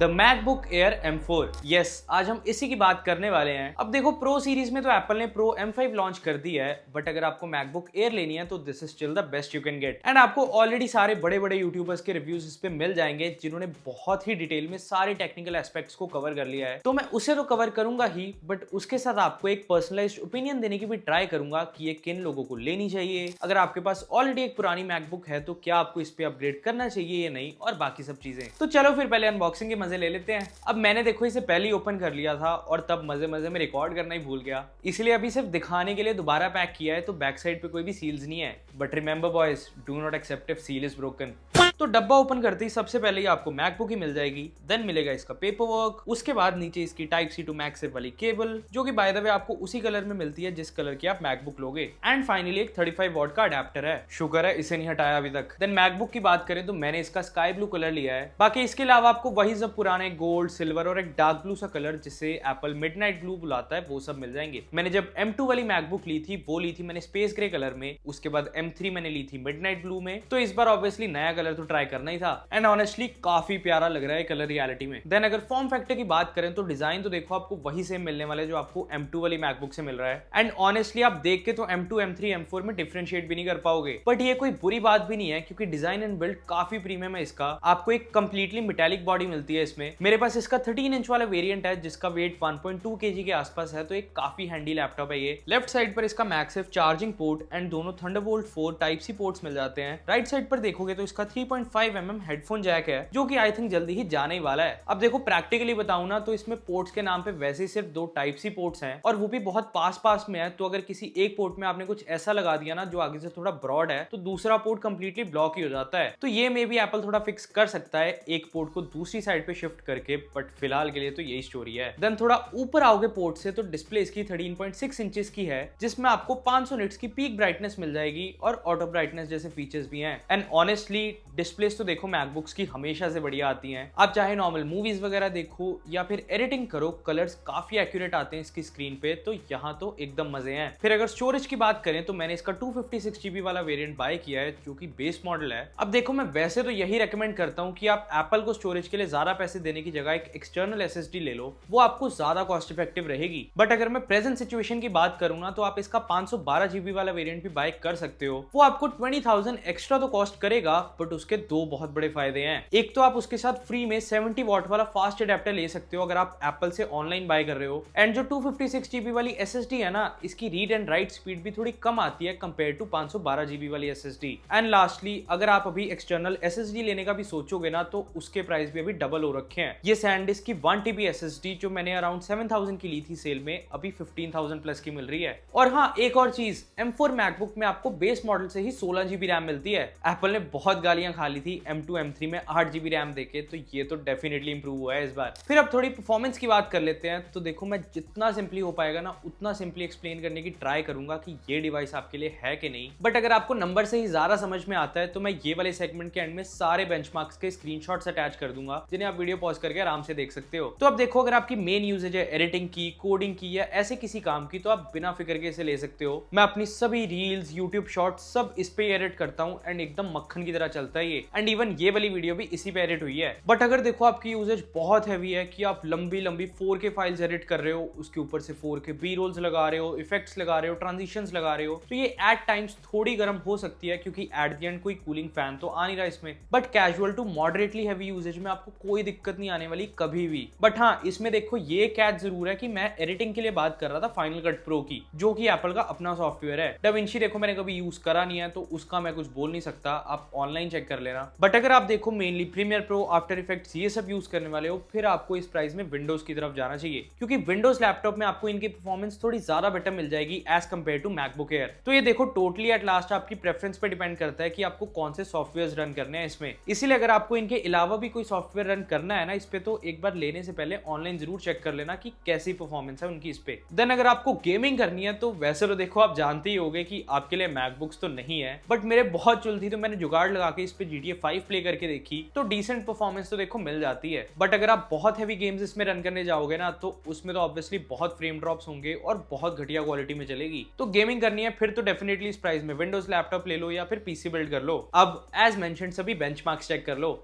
The MacBook air M4। Yes, आज हम इसी की बात करने वाले हैं। अब देखो, प्रो सीरीज में तो एप्पल ने प्रो M5 लॉन्च कर दी है, बट अगर आपको मैकबुक एयर लेनी है तो this is still the best you can get. And आपको ऑलरेडी सारे बड़े बड़े यूट्यूबर्स के रिव्यूज इस पे मिल जाएंगे जिन्होंने बहुत ही डिटेल में सारे टेक्निकल एस्पेक्ट्स को कवर कर लिया है। तो मैं उसे तो कवर करूंगा ही, बट उसके साथ आपको एक पर्सनलाइज्ड ओपिनियन देने की भी ट्राई करूंगा कि ये किन लोगों को लेनी चाहिए। अगर आपके पास ऑलरेडी एक पुरानी मैकबुक है तो क्या आपको इस पे अपग्रेड करना चाहिए या नहीं, और बाकी सब चीजें। तो चलो फिर पहले अनबॉक्सिंग के मजे ले लेते हैं। अब मैंने देखो इसे पहले ही ओपन कर लिया था और तब मजे मजे में रिकॉर्ड करना ही भूल गया, इसलिए अभी सिर्फ दिखाने के लिए दोबारा पैक किया है। तो बैक साइड पे कोई भी सील्स नहीं है, but remember boys, do not accept if seal is broken. तो डब्बा ओपन करते ही सबसे पहले ही आपको मैकबुक ही मिल जाएगी, देन मिलेगा इसका पेपर वर्क, उसके बाद नीचे इसकी टाइप सी टू मैगसेफ वाली केबल, जो कि बाय द वे आपको उसी कलर में मिलती है जिस कलर की आप मैकबुक लोगे। एंड फाइनली एक 35 वॉट का अडेप्टर है, शुक्र है इसे नहीं हटाया अभी तक। देन मैकबुक की बात करें तो मैंने इसका स्काई ब्लू कलर लिया है, बाकी इसके अलावा आपको वही सब पुराने गोल्ड, सिल्वर और एक डार्क ब्लू सा कलर जिसे एप्पल मिडनाइट ब्लू बुलाता है वो सब मिल जाएंगे। मैंने जब M2 वाली मैकबुक ली थी वो ली थी मैंने स्पेस ग्रे कलर में, उसके बाद M3 मैंने ली थी मिडनाइट ब्लू में, तो इस बार ऑब्वियसली नया कलर तो ट्राई करना ही था। एंड ऑनेस्टली काफी प्यारा लग रहा है कलर रियलिटी में। देन अगर फॉर्म फैक्टर की बात करें तो डिजाइन तो देखो आपको वही सेम मिलने वाला है जो आपको M2 वाली मैकबुक से मिल रहा है। एंड ऑनेस्टली आप देख के तो M2, M3, M4 में डिफरेंशिएट भी नहीं कर पाओगे, बट ये कोई बुरी बात भी नहीं है क्योंकि डिजाइन एंड बिल्ड काफी प्रीमियम है इसका। आपको एक कंप्लीटली मेटालिक बॉडी मिलती है इसमें। मेरे पास इसका 13 इंच वाला वेरिएंट है जिसका वेट 1.2 kg के आसपास है, तो एक काफी हैंडी लैपटॉप है ये। लेफ्ट साइड पर इसका मैगसेफ चार्जिंग पोर्ट एंड दोनों थंडरबोल्ट 4 टाइप सी पोर्ट्स मिल जाते हैं। राइट साइड पर देखोगे तो इसका 3.5 mm हेडफोन जैक है जो कि आई थिंक जल्दी ही जाने ही वाला है। अब देखो प्रैक्टिकली बताऊं ना तो इसमें पोर्ट्स के नाम पे वैसे ही सिर्फ 2 टाइप सी पोर्ट्स हैं और वो भी बहुत पास में है, तो अगर किसी एक पोर्ट में आपने कुछ ऐसा लगा दिया ना जो आगे से थोड़ा ब्रॉड है तो दूसरा पोर्ट कंप्लीटली ब्लॉक ही हो जाता है। तो ये मे बी एप्पल थोड़ा फिक्स कर सकता है एक पोर्ट को दूसरी साइड पे शिफ्ट करके, बट फिलहाल के लिए तो यही स्टोरी है। देन थोड़ा ऊपर आओगे पोर्ट से तो डिस्प्ले इसकी 13.6 इंचेस की है जिसमें आपको 500 निट्स की पीक ब्राइटनेस मिल जाएगी और ऑटो ब्राइटनेस जैसे फीचर्स भी हैं। एंड ऑनेस्टली डिस्प्लेस तो देखो मैकबुक्स की हमेशा से बढ़िया आती हैं। आप चाहे नॉर्मल मूवीज वगैरह देखो या फिर एडिटिंग करो, कलर्स काफी एक्यूरेट आते हैं इसकी स्क्रीन पे, तो यहाँ तो एकदम मजे हैं। फिर अगर स्टोरेज की बात करें तो मैंने इसका 256 GB वाला वेरिएंट बाय किया है जो कि बेस मॉडल है। अब देखो मैं वैसे तो यही रेकमेंड करता हूँ कि आप एप्पल को स्टोरेज के लिए ज्यादा पैसे देने की जगह एक एक्सटर्नल SSD ले लो, वो आपको ज्यादा कॉस्ट इफेक्टिव रहेगी। बट अगर मैं प्रेजेंट सिचुएशन की बात करूँ ना तो आप इसका 512 GB वाला वेरिएंट भी बाय कर सकते हो। वो आपको 20,000 एक्स्ट्रा तो कॉस्ट करेगा, बट उसके दो बहुत बड़े फायदे हैं। एक तो आप उसके साथ फ्री में 70 वॉट वाला फास्ट अडेप्टर ले सकते हो अगर आप एप्पल से ऑनलाइन बाय कर रहे हो। एंड जो 256 GB वाली SSD है ना, इसकी रीड एंड राइट स्पीड भी थोड़ी कम आती है कंपेयर टू 512 GB वाली SSD। एंड लास्टली अगर आप अभी एक्सटर्नल SSD लेने का भी सोचोगे ना तो उसके प्राइस भी अभी डबल हो रखे हैं। ये SanDisk की 1 TB SSD जो मैंने अराउंड 7,000 की ली थी सेल में, अभी 15,000 प्लस की मिल रही है। और हाँ, एक और चीज, M4 मैकबुक में आपको बेस मॉडल से ही 16 GB रैम मिलती है। एप्पल ने बहुत गालियां खा ली थी M2, M3 में 8 GB रैम देके, तो ये तो डेफिनेटली इंप्रूव हुआ है इस बार। फिर अब थोड़ी परफॉर्मेंस की बात कर लेते हैं। तो देखो मैं जितना सिंपली हो पाएगा ना उतना सिंपली एक्सप्लेन करने की ट्राई करूंगा कि ये डिवाइस आपके लिए है कि नहीं। बट अगर आपको नंबर से ही ज्यादा समझ में आता है तो मैं ये वाले सेगमेंट के एंड में सारे बेंचमार्क्स के स्क्रीनशॉट्स अटैच कर दूंगा जिन्हें आप वीडियो पॉज करके आराम से देख सकते हो। तो अब देखो अगर आपकी मेन यूजेज है एडिटिंग की, कोडिंग की या ऐसे किसी काम की, तो आप बिना फिक्र के इसे ले सकते हो। मैं अपनी सभी रील्स, यूट्यूब शॉर्ट्स सब इस पे एडिट करता हूँ एंड एकदम मक्खन की तरह चलता है ये। एंड इवन ये वाली वीडियो भी इसी पे एडिट हुई है। बट अगर देखो आपकी यूजेज बहुत हैवी है कि आप लंबी 4K फाइल्स एडिट कर रहे हो, उसके ऊपर से 4K बी रोल्स लगा रहे हो, इफेक्ट्स लगा रहे हो, ट्रांजिशंस लगा रहे हो, तो ये एट टाइम्स थोड़ी गर्म हो सकती है क्योंकि एट द एंड कोई कूलिंग फैन तो आ नहीं रहा इसमें। But casual to moderately heavy usage में आपको कोई दिक्कत नहीं आने वाली कभी भी। बट हाँ, इसमें देखो ये कैच जरूर है कि मैं एडिटिंग के लिए बात कर रहा था फाइनल कट प्रो की, जो कि एप्पल का अपना सॉफ्टवेयर है। DaVinci देखो मैंने कभी यूज करा नहीं है तो उसका मैं कुछ बोल नहीं सकता, आप ऑनलाइन चेक कर लेना। बट अगर आप देखो mainly Premiere Pro, After Effects ये सब यूज करने वाले हो, फिर आपको इस प्राइस में विंडोज की तरफ जाना चाहिए क्योंकि विंडोज लैपटॉप में आपको इनकी परफॉर्मेंस थोड़ी ज्यादा बेटर मिल जाएगी as compare to MacBook Air. तो ये देखो टोटली एट लास्ट आपकी प्रेफरेंस पे डिपेंड करता है कि आपको कौन से सॉफ्टवेयर रन करने हैं इसमें। इसीलिए अगर आपको इनके अलावा भी कोई सॉफ्टवेयर रन करना है ना इस पे, तो एक बार लेने से पहले ऑनलाइन जरूर चेक कर लेना कि कैसी परफॉर्मेंस है उनकी इस पे। देन अगर आपको गेमिंग करनी है तो वैसे तो देखो आप जानते ही होगे कि आपके लिए मैकबुक्स तो नहीं है, बट मेरे बहुत चुल थी तो मैंने जुगाड़ लगा के इस पे GTA 5 प्ले करके देखी, तो डिसेंट परफॉर्मेंस तो देखो मिल जाती है। बट अगर आप बहुत हैवी गेम्स इसमें रन करने जाओगे ना तो उसमें तो ऑब्वियसली बहुत फ्रेम ड्रॉप्स होंगे और बहुत घटिया क्वालिटी में चलेगी। तो गेमिंग करनी है फिर तो डेफिनेटली इस प्राइस में विंडोज लैपटॉप ले लो या फिर पीसी बिल्ड कर लो। अब एज मेंशन्ड सभी बेंचमार्क्स चेक कर लो।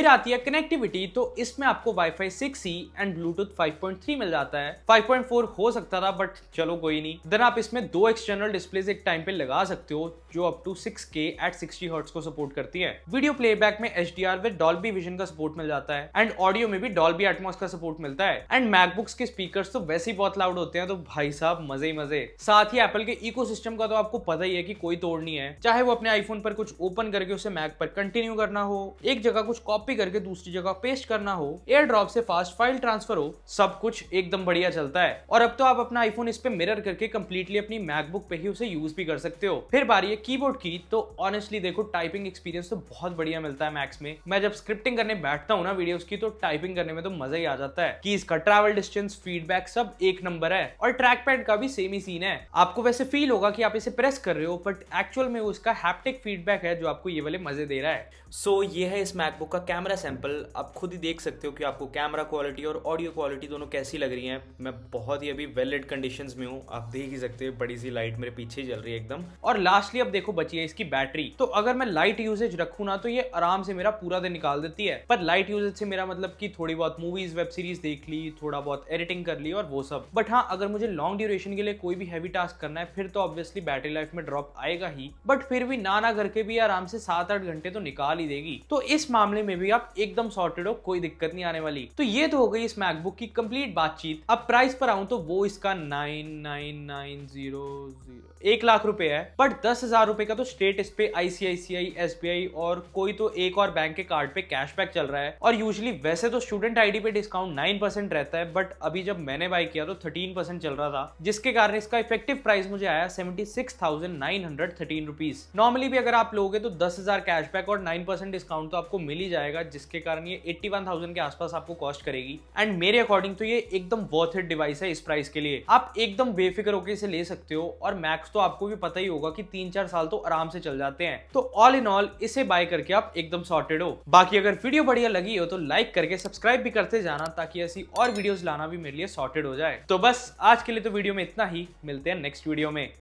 आती है कनेक्टिविटी, तो इसमें आपको वाईफाई 6E एंड ब्लूटूथ 5.3 मिल जाता है। 5.4 हो सकता था बट चलो कोई नहीं। देन आप इसमें 2 एक्सटर्नल डिस्प्लेज एक टाइम पे लगा सकते हो जो up to 6K at 60 hertz को सपोर्ट करती है। वीडियो प्लेबैक में HDR विद डॉल्बी विजन का सपोर्ट मिल जाता है एंड ऑडियो में भी डॉल्बी एटमॉस का सपोर्ट मिलता है। एंड मैकबुक्स के स्पीकर्स तो वैसे ही बहुत लाउड होते हैं, तो भाई साहब मजे ही मजे। साथ ही एप्पल के इकोसिस्टम का तो आपको पता ही है कि कोई तोड़ नहीं है। चाहे वो अपने आईफोन पर कुछ ओपन करके उसे मैक पर कंटिन्यू करना हो, एक जगह कुछ कॉपी करके दूसरी जगह पेस्ट करना हो, एयर ड्रॉप से फास्ट फाइल ट्रांसफर हो, सब कुछ एकदम बढ़िया चलता है। और अब तो आप अपना आईफोन इस पे मिरर करके कंप्लीटली अपनी मैकबुक पे ही उसे यूज भी कर सकते हो। फिर बारी है कीबोर्ड की, तो ऑनेस्टली देखो टाइपिंग एक्सपीरियंस तो बहुत बढ़िया मिलता है मैक्स में। मैं जब स्क्रिप्टिंग करने बैठता हूँ ना वीडियोस की, तो टाइपिंग करने में तो मजा ही आ जाता है कि इसका ट्रैवल डिस्टेंस, फीडबैक सब एक नंबर है। और ट्रैक पैड का भी सेम ही सीन है। आपको वैसे फील होगा कि आप इसे प्रेस कर रहे हो, बट एक्चुअल में उसका हैप्टिक फीडबैक है जो आपको ये वाले मजे दे रहा है। सो ये है इस मैकबुक का कैमरा सैंपल। आप खुद ही देख सकते हो कि आपको कैमरा क्वालिटी और ऑडियो क्वालिटी दोनों कैसी लग रही है। मैं बहुत ही अभी वेल लिट कंडीशंस में हूँ, आप देख ही सकते हो बड़ी सी लाइट मेरे पीछे चल रही है एकदम। और लास्टली अब देखो बची है इसकी बैटरी। तो अगर मैं लाइट यूजेज रखूँ ना, तो ये आराम से मेरा पूरा दिन निकाल देती है। पर लाइट यूजेज से मेरा मतलब कि थोड़ी बहुत मूवीज वेब सीरीज देख ली, थोड़ा बहुत एडिटिंग कर ली और वो सब। बट हाँ, अगर मुझे लॉन्ग ड्यूरेशन के लिए कोई भी हैवी टास्क करना है, फिर तो ऑब्वियसली बैटरी लाइफ में ड्रॉप आएगा ही। बट फिर भी ना करके भी आराम से 7-8 घंटे तो निकाल ही देगी। तो इस मामले में भी आप एकदम सॉर्टेड हो, कोई दिक्कत नहीं आने वाली। तो ये तो हो गई इस मैकबुक की कंप्लीट बातचीत। अब प्राइस पर आऊं तो वो इसका 99,900 1 लाख रुपए है। बट 10,000 रुपए का तो स्टेट इस पे ICICI, SBI और कोई तो एक और बैंक के कार्ड पे कैशबैक चल रहा है। और यूजुअली वैसे तो स्टूडेंट आईडी पे डिस्काउंट 9% रहता है, बट अभी जब मैंने बाय किया तो 13% चल रहा था, जिसके कारण इसका इफेक्टिव प्राइस मुझे आया 76,913 रुपीज। नॉर्मली भी अगर आप लोगे तो 10,000 कैशबैक और 9% डिस्काउंट तो आपको मिल ही जाएगा, जिसके कारण ये 81,000 के आसपास आपको कॉस्ट करेगी। एंड मेरे अकॉर्डिंग तो ये एकदम वर्थ इट डिवाइस है इस प्राइस के लिए। आप एकदम बेफिक्र होकर इसे ले सकते हो। और मैक्स तो आपको भी पता ही होगा कि 3-4 साल तो आराम से चल जाते हैं। तो ऑल इन ऑल इसे बाय करके आप एकदम सॉर्टेड हो। बाकी अगर वीडियो बढ़िया लगी हो तो लाइक करके सब्सक्राइब भी करते जाना, ताकि ऐसी और वीडियोस लाना भी मेरे लिए सॉर्टेड हो जाए। तो बस आज के लिए तो वीडियो में इतना ही, मिलते हैं नेक्स्ट वीडियो में।